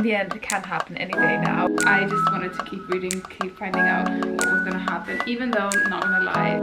In the end, it can happen any day now. I just wanted to keep reading, keep finding out what was gonna happen, even though I'm not gonna lie.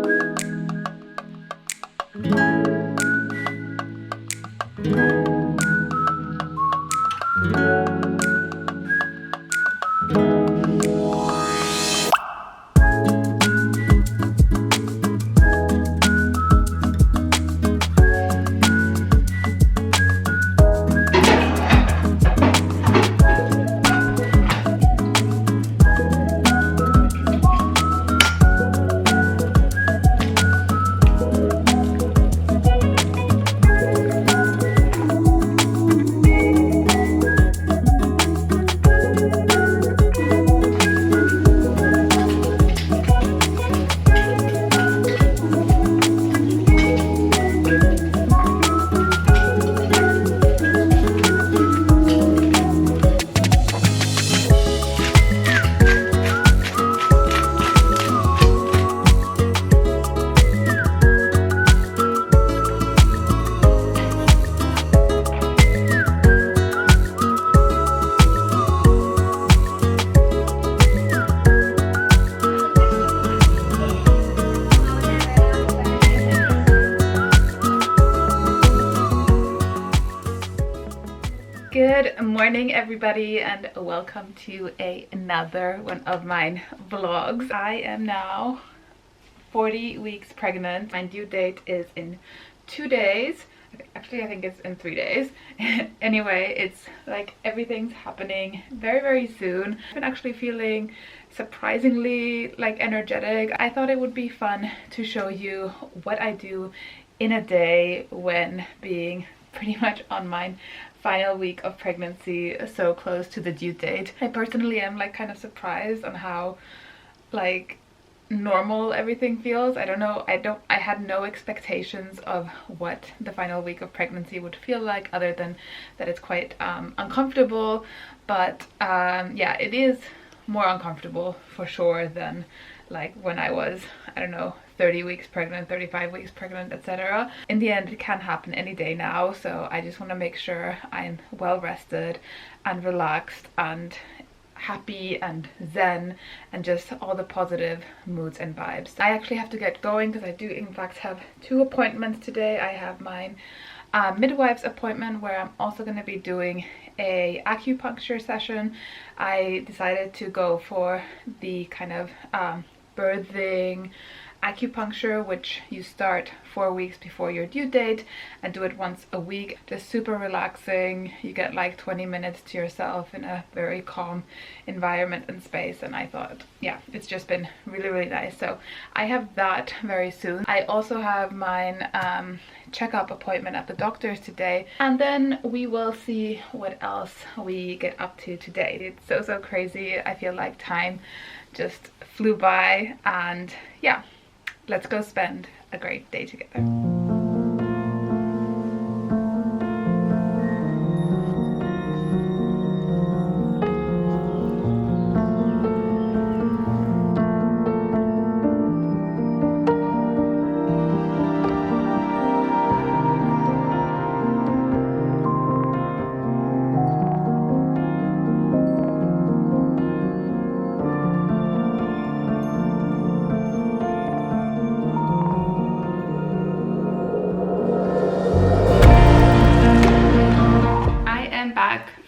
Good morning everybody, and welcome to another one of my vlogs. I am now 40 weeks pregnant. My due date is in 2 days. Actually, I think it's in 3 days. Anyway, it's like everything's happening very soon. I've been actually feeling surprisingly like energetic. I thought it would be fun to show you what I do in a day when being pretty much on my final week of pregnancy, so close to the due date. I personally am like kind of surprised on how like normal everything feels. I don't know, I had no expectations of what the final week of pregnancy would feel like, other than that it's quite uncomfortable, but yeah, it is more uncomfortable for sure than like when I was, I don't know, 30 weeks pregnant, 35 weeks pregnant, etc. In the end, it can happen any day now, so I just want to make sure I'm well rested and relaxed and happy and zen and just all the positive moods and vibes. I actually have to get going because I do in fact have 2 appointments today. I have my midwife's appointment where I'm also going to be doing a acupuncture session. I decided to go for the kind of birthing acupuncture, which you start 4 weeks before your due date and do it once a week. Just super relaxing. You get like 20 minutes to yourself in a very calm environment and space, and I thought, yeah, it's just been really nice. So I have that very soon. I also have my checkup appointment at the doctor's today, and then we will see what else we get up to today. It's so crazy. I feel like time just flew by, and yeah, let's go spend a great day together.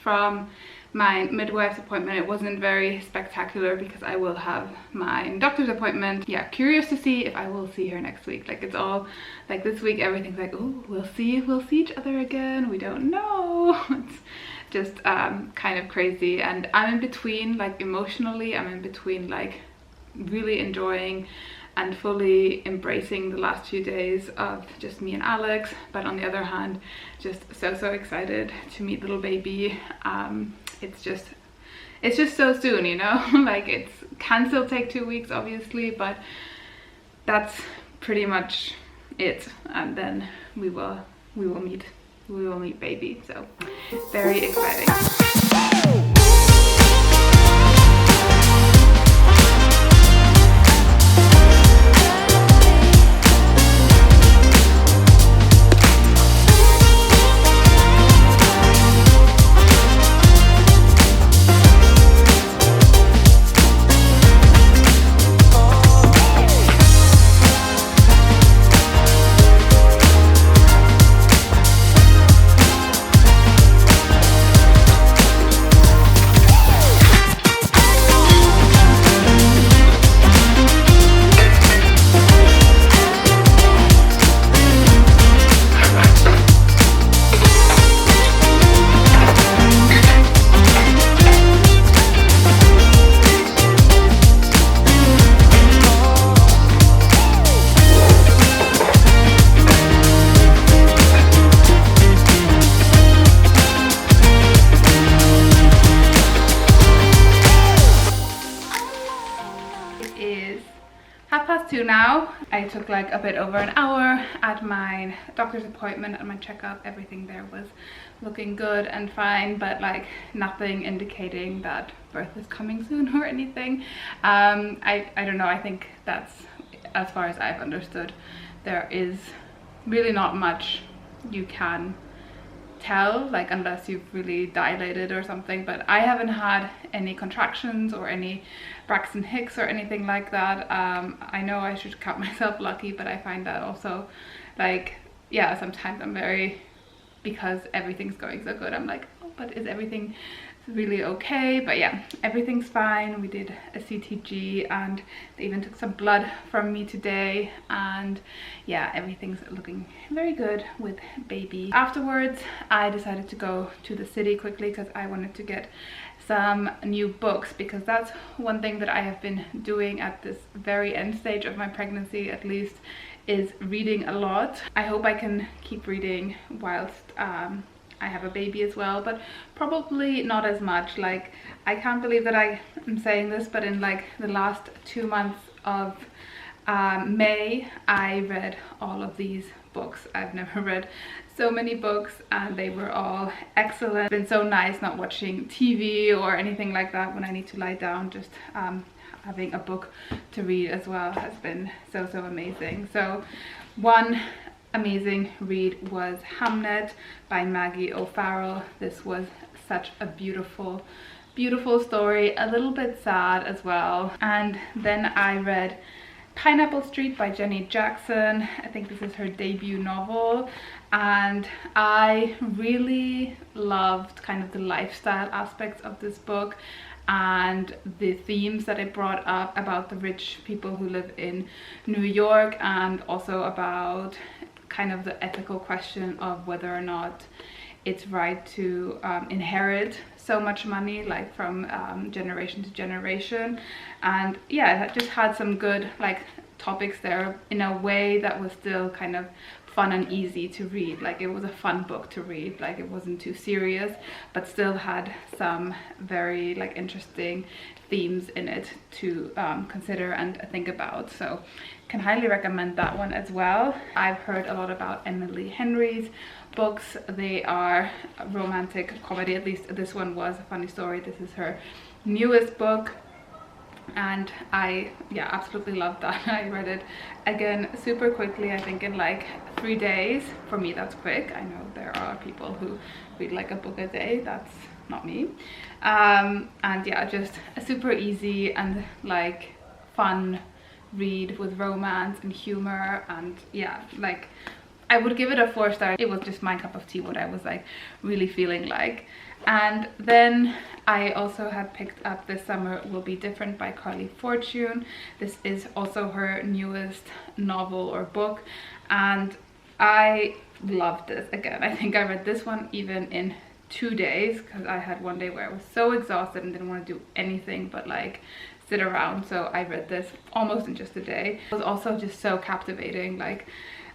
From my midwife's appointment. It wasn't very spectacular because I will have my doctor's appointment. Yeah, curious to see if I will see her next week. Like, it's all like this week everything's like, oh, we'll see each other again, we don't know. It's just kind of crazy, and I'm in between, like emotionally I'm in between like really enjoying and fully embracing the last few days of just me and Alex, but on the other hand just so excited to meet little baby. It's just so soon, you know. Like, it can still take 2 weeks obviously, but that's pretty much it, and then we will meet baby, so very exciting. 2 now. I took like a bit over an hour at my doctor's appointment and my checkup. Everything there was looking good and fine, but like nothing indicating that birth is coming soon or anything. I don't know, I think that's as far as I've understood. There is really not much you can tell, like unless you've really dilated or something, but I haven't had any contractions or any Braxton Hicks or anything like that. I know I should count myself lucky, but I find that also like, yeah, sometimes I'm very, because everything's going so good, I'm like, oh, but is everything really okay? But yeah, everything's fine. We did a CTG and they even took some blood from me today, and yeah, everything's looking very good with baby. Afterwards I decided to go to the city quickly because I wanted to get some new books, because that's one thing that I have been doing at this very end stage of my pregnancy, at least, is reading a lot. I hope I can keep reading whilst I have a baby as well, but probably not as much. Like, I can't believe that I am saying this, but in like the last 2 months of May, I read all of these books. I've never read so many books and they were all excellent. It's been so nice not watching TV or anything like that when I need to lie down. Just having a book to read as well has been so amazing. So one amazing read was Hamnet by Maggie O'Farrell. This was such a beautiful story, a little bit sad as well. And then I read Pineapple Street by Jenny Jackson. I think this is her debut novel, and I really loved kind of the lifestyle aspects of this book and the themes that it brought up about the rich people who live in New York, and also about kind of the ethical question of whether or not it's right to inherit so much money, like from generation to generation. And yeah, it just had some good like topics there in a way that was still kind of fun and easy to read. Like, it was a fun book to read, like it wasn't too serious, but still had some very like interesting themes in it to consider and think about. So can highly recommend that one as well. I've heard a lot about Emily Henry's books. They are a romantic comedy, at least this one was a funny story. This is her newest book, and I absolutely loved that. I read it again super quickly, I think in like 3 days. For me, that's quick. I know there are people who read like a book a day. That's not me. And yeah, just a super easy and like fun read with romance and humor. And yeah, like I would give it a 4 star. It was just my cup of tea, what I was like really feeling like. And then I also had picked up This Summer Will Be Different by Carly Fortune. This is also her newest novel or book, and I loved this. Again, I think I read this one even in 2 days, because I had one day where I was so exhausted and didn't want to do anything but like sit around. So I read this almost in just a day. It was also just so captivating. Like,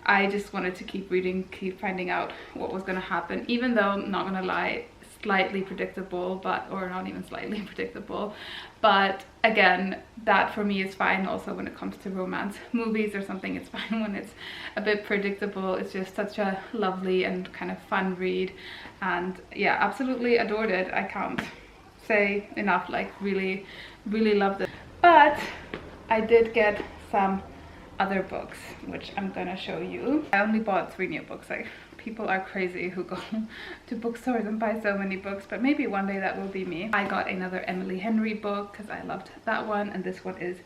I just wanted to keep reading, keep finding out what was going to happen, even though, not gonna lie, slightly predictable, but or not even slightly predictable. But again, that for me is fine. Also, when it comes to romance movies or something, it's fine when it's a bit predictable. It's just such a lovely and kind of fun read, and yeah, absolutely adored it. I can't say enough, like really loved it. But I did get some other books, which I'm gonna show you. I only bought 3 new books. Like, people are crazy who go to bookstores and buy so many books, but maybe one day that will be me. I got another Emily Henry book because I loved that one, and this one is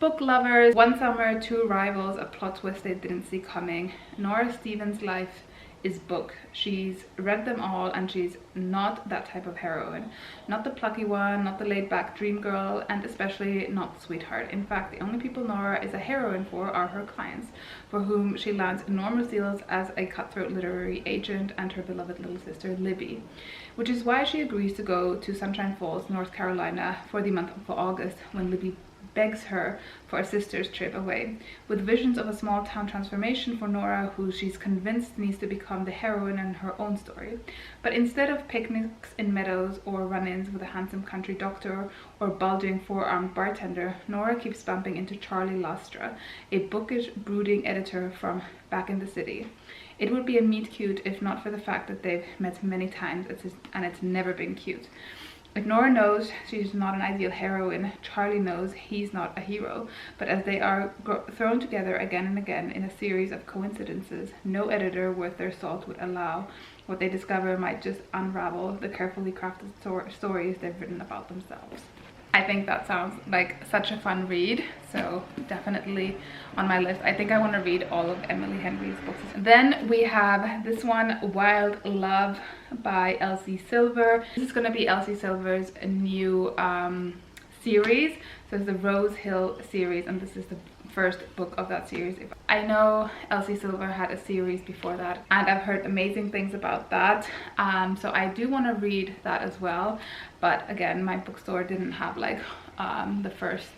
Book Lovers. One Summer, Two Rivals, a plot twist they didn't see coming. Nora Stevens' life is book. She's read them all, and she's not that type of heroine. Not the plucky one, not the laid-back dream girl, and especially not the sweetheart. In fact, the only people Nora is a heroine for are her clients, for whom she lands enormous deals as a cutthroat literary agent, and her beloved little sister Libby. Which is why she agrees to go to Sunshine Falls, North Carolina for the month of August, when Libby begs her for a sister's trip away. With visions of a small town transformation for Nora, who she's convinced needs to become the heroine in her own story. But instead of picnics in meadows or run-ins with a handsome country doctor or bulging four-armed bartender, Nora keeps bumping into Charlie Lastra, a bookish, brooding editor from back in the city. It would be a meet cute if not for the fact that they've met many times and it's never been cute. If Nora knows she's not an ideal heroine, Charlie knows he's not a hero. But as they are thrown together again and again in a series of coincidences, no editor worth their salt would allow what they discover might just unravel the carefully crafted stories they've written about themselves. I think that sounds like such a fun read, so definitely on my list. I think I want to read all of Emily Henry's books. Then we have this one, Wild Love by Elsie Silver. This is going to be Elsie Silver's new series. So it's the Rose Hill series, and this is the first book of that series. I know Elsie Silver had a series before that, and I've heard amazing things about that, so I do want to read that as well. But again, my bookstore didn't have like the first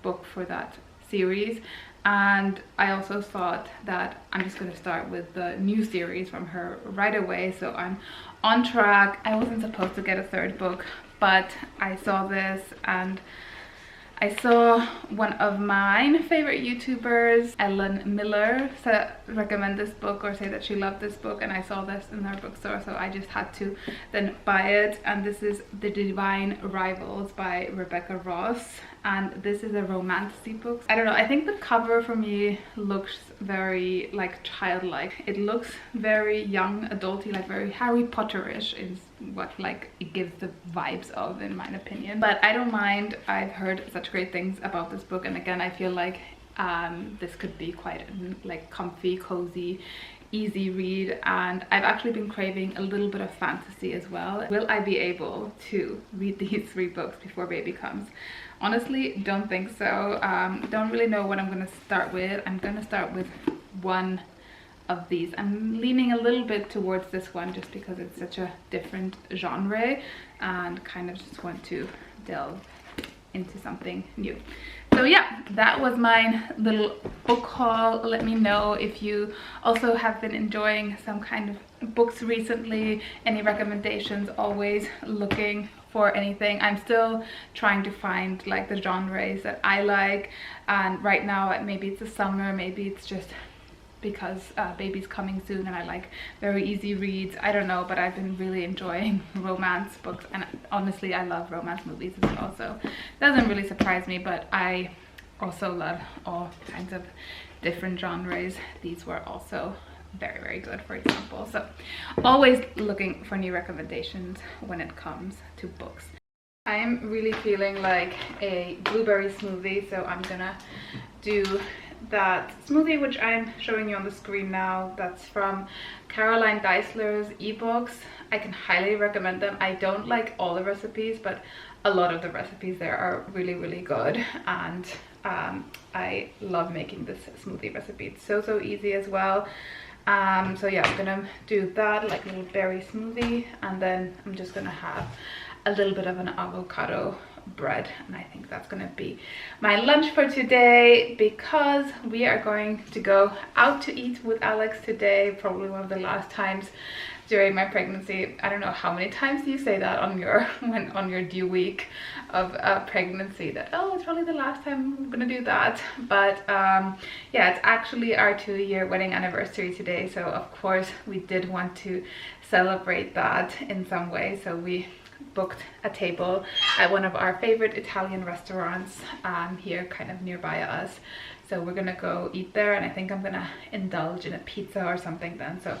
book for that series, and I also thought that I'm just going to start with the new series from her right away, so I'm on track. I wasn't supposed to get a third book, but I saw this and I saw one of my favorite YouTubers, Ellen Miller, recommend this book or say that she loved this book, and I saw this in her bookstore, so I just had to then buy it. And this is The Divine Rivals by Rebecca Ross, and this is a romantasy book. I don't know, I think the cover for me looks very like childlike. It looks very young adulty, like very Harry Potterish is what like it gives the vibes of, in my opinion. But I don't mind. I've heard such great things about this book, and again I feel like this could be quite like comfy, cozy, easy read, and I've actually been craving a little bit of fantasy as well. Will I be able to read these 3 books before baby comes? Honestly, don't think so. Don't really know what I'm going to start with. I'm going to start with one of these. I'm leaning a little bit towards this one just because it's such a different genre and kind of just want to delve into something new. So yeah, that was my little book haul. Let me know if you also have been enjoying some kind of books recently. Any recommendations? Always looking for anything. I'm still trying to find like the genres that I like, and right now maybe it's the summer, maybe it's just because baby's coming soon and I like very easy reads. I don't know, but I've been really enjoying romance books, and honestly I love romance movies as well, so it doesn't really surprise me. But I also love all kinds of different genres. These were also very, very good, for example. So always looking for new recommendations when it comes to books. I'm really feeling like a blueberry smoothie, so I'm gonna do that smoothie which I'm showing you on the screen now. That's from Caroline Deisler's ebooks. I can highly recommend them. I don't like all the recipes, but a lot of the recipes there are really, really good, and I love making this smoothie recipe. It's so easy as well. So yeah, I'm gonna do that, like a little berry smoothie, and then I'm just gonna have a little bit of an avocado bread, and I think that's gonna be my lunch for today, because we are going to go out to eat with Alex today. Probably one of the last times during my pregnancy. I don't know how many times you say that on your on your due week of pregnancy, that oh, it's probably the last time I'm gonna do that. But yeah, it's actually our 2-year wedding anniversary today, so of course we did want to celebrate that in some way. So we booked a table at one of our favorite Italian restaurants here kind of nearby us. So we're gonna go eat there, and I think I'm gonna indulge in a pizza or something then. So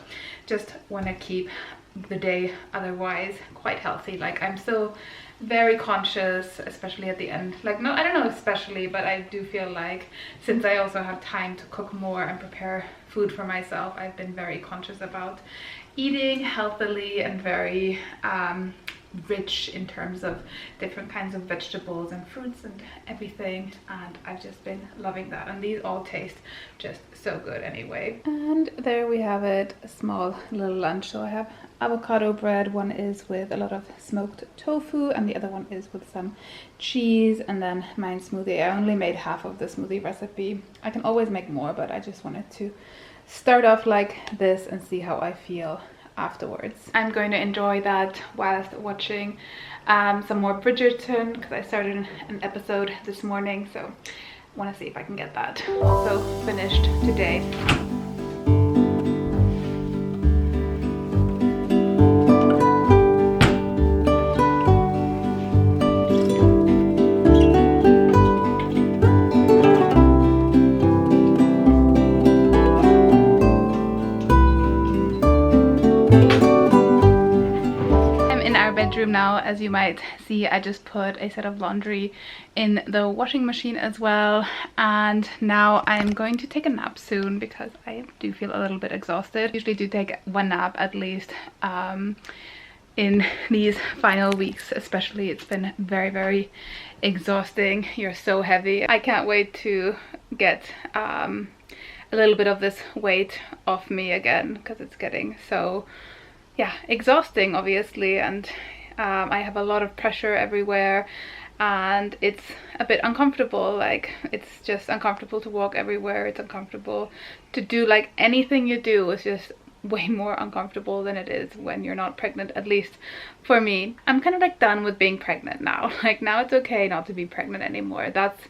just want to keep the day otherwise quite healthy. Like I'm still very conscious, especially at the end. Like, no, I don't know especially, but I do feel like since I also have time to cook more and prepare food for myself, I've been very conscious about eating healthily and very rich in terms of different kinds of vegetables and fruits and everything, and I've just been loving that, and these all taste just so good anyway. And there we have it, a small little lunch. So I have avocado bread. One is with a lot of smoked tofu and the other one is with some cheese, and then my smoothie. I only made half of the smoothie recipe. I can always make more, but I just wanted to start off like this and see how I feel afterwards. I'm going to enjoy that whilst watching some more Bridgerton, because I started an episode this morning, so I want to see if I can get that also finished today. Bedroom now. As you might see, I just put a set of laundry in the washing machine as well, and now I'm going to take a nap soon because I do feel a little bit exhausted. I usually do take one nap at least in these final weeks especially. It's been very exhausting. You're so heavy. I can't wait to get a little bit of this weight off me again, because it's getting so exhausting obviously, and I have a lot of pressure everywhere and it's a bit uncomfortable. Like, it's just uncomfortable to walk everywhere. It's uncomfortable to do like anything you do. It's just way more uncomfortable than it is when you're not pregnant, at least for me. I'm kind of like done with being pregnant now. Like, now it's okay not to be pregnant anymore. That's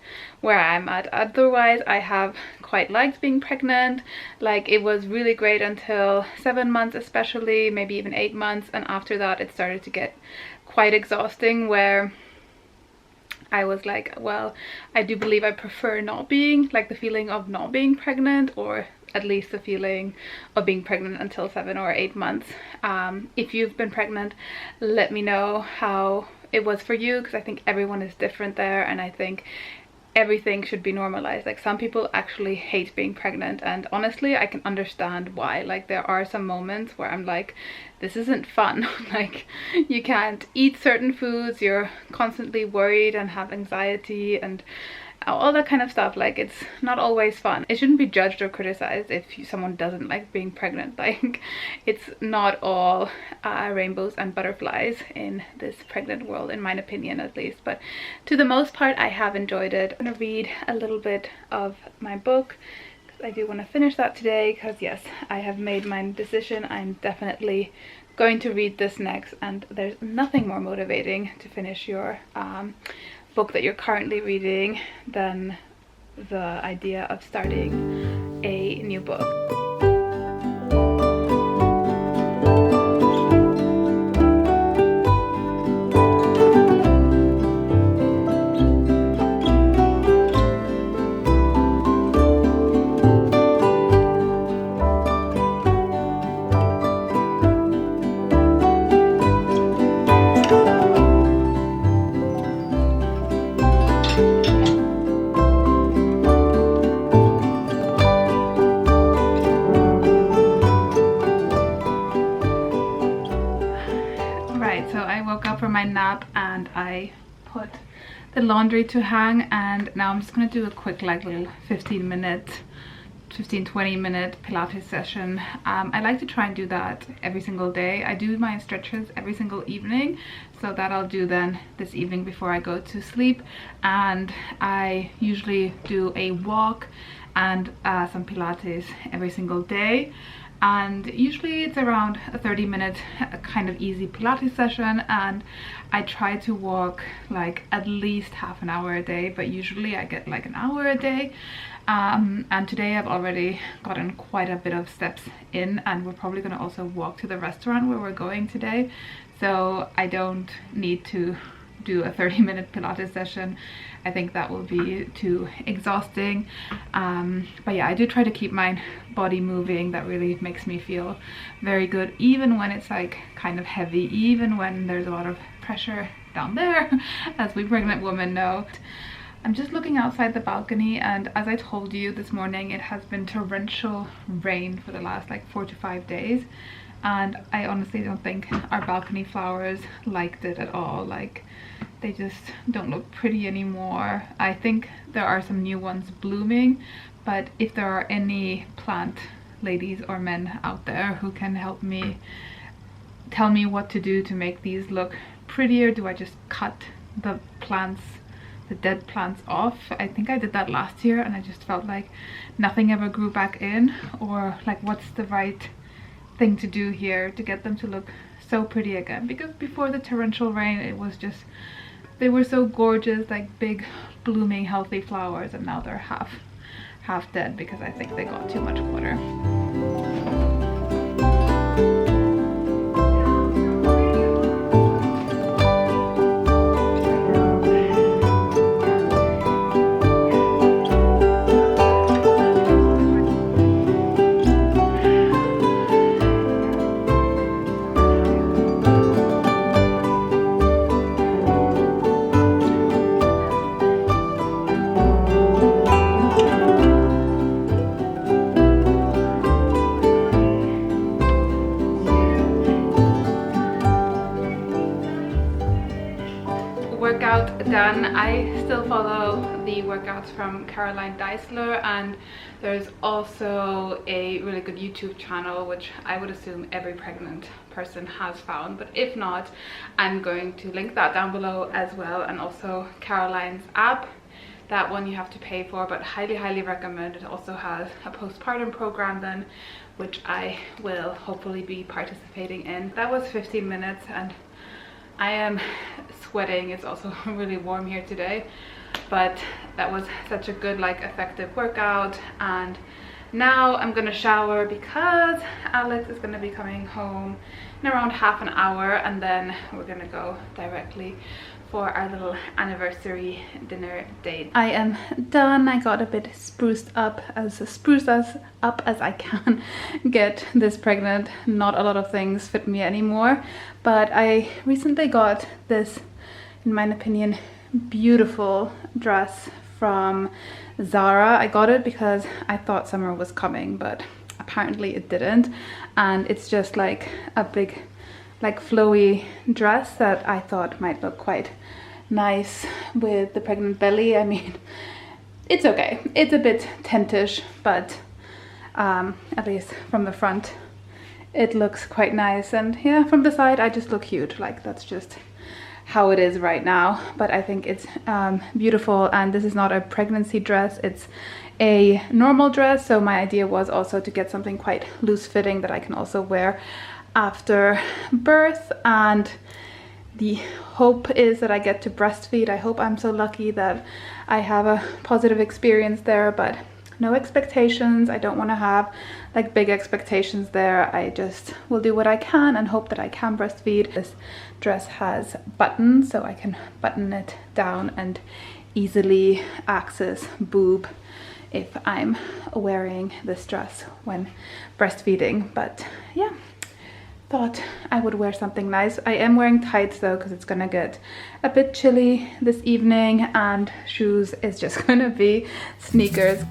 where I'm at. Otherwise, I have quite liked being pregnant. Like, it was really great until 7 months especially, maybe even 8 months, and after that it started to get quite exhausting, where I was like, well, I do believe I prefer not being, like, the feeling of not being pregnant, or at least the feeling of being pregnant until 7 or 8 months. If you've been pregnant, let me know how it was for you, because I think everyone is different there, and I think everything should be normalized. Like, some people actually hate being pregnant, and honestly I can understand why. Like, there are some moments where I'm like, this isn't fun. Like, you can't eat certain foods, you're constantly worried and have anxiety and all that kind of stuff. Like, it's not always fun. It shouldn't be judged or criticized if someone doesn't like being pregnant. Like, it's not all rainbows and butterflies in this pregnant world, in my opinion at least, but to the most part I have enjoyed it. I'm gonna read a little bit of my book because I do want to finish that today, because yes, I have made my decision. I'm definitely going to read this next, and there's nothing more motivating to finish your book that you're currently reading than the idea of starting a new book. My nap, and I put the laundry to hang, and now I'm just gonna do a quick like little 15-20 minute Pilates session. I like to try and do that every single day. I do my stretches every single evening, so that I'll do then this evening before I go to sleep, and I usually do a walk and some Pilates every single day. And usually it's around a 30-minute kind of easy Pilates session, and I try to walk like at least half an hour a day, but usually I get like an hour a day. And today I've already gotten quite a bit of steps in, and we're probably going to also walk to the restaurant where we're going today, so I don't need to do a 30-minute Pilates session. I think that will be too exhausting. But yeah, I do try to keep my body moving. That really makes me feel very good, even when it's like kind of heavy, even when there's a lot of pressure down there, as we pregnant women know. I'm just looking outside the balcony, and as I told you this morning, it has been torrential rain for the last like 4 to 5 days, and I honestly don't think our balcony flowers liked it at all. Like, they just don't look pretty anymore. I think there are some new ones blooming, but if there are any plant ladies or men out there who can help me, tell me what to do to make these look prettier. Do I just cut the plants, the dead plants off? I think I did that last year and I just felt like nothing ever grew back in. Or like, what's the right thing to do here to get them to look so pretty again? Because before the torrential rain, it was just, they were so gorgeous, like big blooming healthy flowers, and now they're half dead because I think they got too much water. Workout done. I still follow the workouts from Caroline Deisler, and there's also a really good YouTube channel which I would assume every pregnant person has found, but if not, I'm going to link that down below as well. And also Caroline's app, that one you have to pay for, but highly recommend. It also has a postpartum program then, which I will hopefully be participating in. That was 15 minutes and I am sweating. It's also really warm here today, but that was such a good, like, effective workout. And now I'm gonna shower because Alex is gonna be coming home in around half an hour, and then we're gonna go directly for our little anniversary dinner date. I am done. I got a bit spruced up as I can get this pregnant. Not a lot of things fit me anymore, but I recently got this, in my opinion, beautiful dress from Zara. I got it because I thought summer was coming, but apparently it didn't, and it's just like a big, like, flowy dress that I thought might look quite nice with the pregnant belly. I mean, it's okay. It's a bit tentish, but at least from the front it looks quite nice, and yeah, from the side I just look cute. Like, that's just how it is right now. But I think it's beautiful, and this is not a pregnancy dress, it's a normal dress. So my idea was also to get something quite loose fitting that I can also wear after birth, and the hope is that I get to breastfeed. I hope I'm so lucky that I have a positive experience there, but no expectations. I don't want to have like big expectations there. I just will do what I can and hope that I can breastfeed. This dress has buttons, so I can button it down and easily access boob if I'm wearing this dress when breastfeeding. But yeah, thought I would wear something nice. I am wearing tights though because it's gonna get a bit chilly this evening, and shoes is just gonna be sneakers.